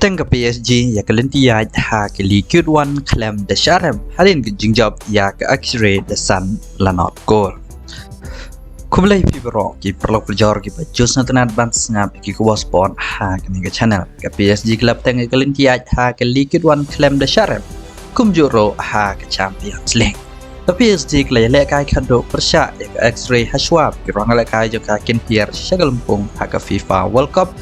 Kapten ke PSG ya ke lentiyaj ha ke liquid one klem de sharem halin ke jingjab ya ke X-ray de san lanot gol. Kumlai fibro ki perlu perjor ki bajus na tanat ban snap ki ko sport ha ke ni ke channel ke PSG kapten ke lentiyaj ha ke liquid one klem de sharem kum juro ha ke Champions League. Ke PSG ke le kai khado persya ya ke X-ray hashwab ki rong le kai jo ka kin pier shagalampung ha ke FIFA World Cup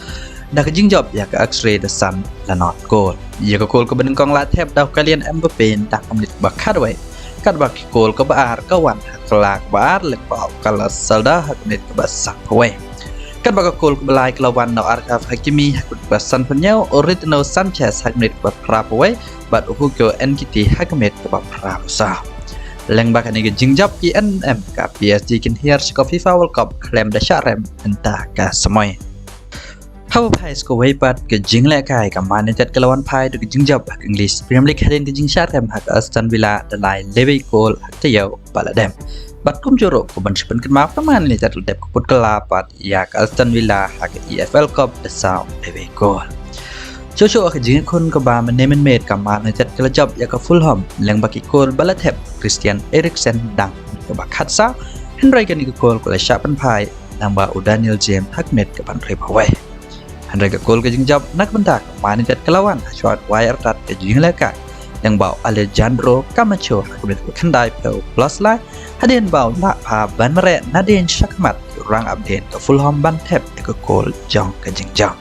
dah ke jingjab ya ke X-ray the sun la not goal ya ke goal ke beneng kong la thep dah kalian Mbappe dah menit bakat we kat bak goal ke baar ke wan kelak baar lek bau kala salda hak menit ke basak we kat bak goal ke belai ke lawan no Araf Hakimi hak basan penyau Original Sanchez hak menit ke prap we bat Hugo Nkiti hak menit ke prap sa leng bak ni ke jingjab ki NM ka PSG kin hier ke FIFA World Cup klem da sharem entah ka semoy How Pais ko way pat ke jing le kai ka man tet ke lawan pai ke jingjab hak English Premier League hadin ke jing sharem hak Aston Villa dalai lewe goal hak tayau baladem bat kum joro ko ban sipen ken ma paman ni tet dep ko put kelapat ya ke Aston Villa hak EFL Cup the sound lewe goal Jojo ke jing kun ke ba menemen met ka man tet ke job ya ke Fulham leng baki goal balatep Christian Eriksen dang ke bakat sa Henry kan ke goal ko le shapen pai nang ba Daniel James hak met ke ban repawe Henry ke gol ke jingjab nak bentak mani tet kelawan shot wire tat ke jing leka yang bau Alejandro Camacho kemudian kendai pe plus lai hadin bau la pa ban mere nadin shakmat rang update ke Fulham ban tep ke gol jong ke jingjab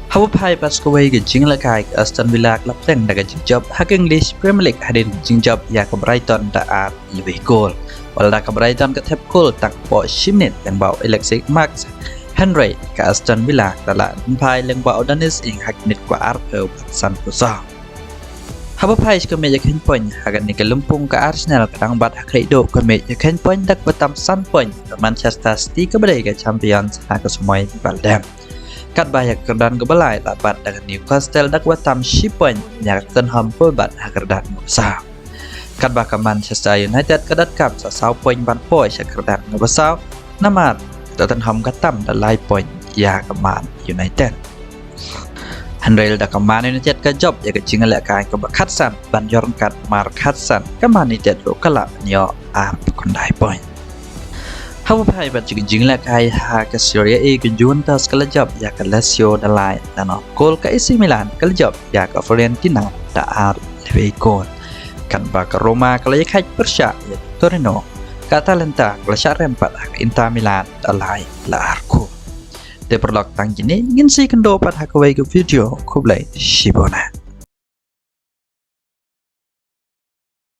Hawa pai pas ke way ke jing leka ke Aston Villa klub teng daga jingjab hak English Premier League hadin jingjab ya ke Brighton da at lebih gol wala ke Brighton ke tep gol tak po shimnet yang bau Alexis Max Henry ke Aston Villa dalam pai leng bau danis ing hak nit kwa arpeu san pusa. Haba pai ke meja ken point hak ni ke lumpung ke Arsenal kadang bat hak do ke meja ken point dak batam san point ke Manchester City ke badai ke Champions hak ke semoy baldem. Kat bayak kerdan ke balai labat dak Newcastle dak batam shi point nya Tottenham pun bat hak kerdan musa. Kat bak ke Manchester United kedat kap sa 20 point ban poi hak kerdan ke besau namat Tottenham katam dalai point ya ke Man United. Henry dah ke Man United ke job ya ke jingal ka ke Bakatsan ban jorn kat Markatsan ke Man United ro kala nyo ap kondai point. Hawa pai bat jingal ka ha ke Serie A ke Juventus ke job ya ke Lazio dalai dan gol ke AC Milan ke job ya ke Fiorentina da ar lewe gol. Kan ba ke Roma ke kai Persya ya Torino Katalenta kelasar rempat hak Inter Milan dalai la arku. De perlok tang gini ngin si kendo pat hak away ke video kublai shibona.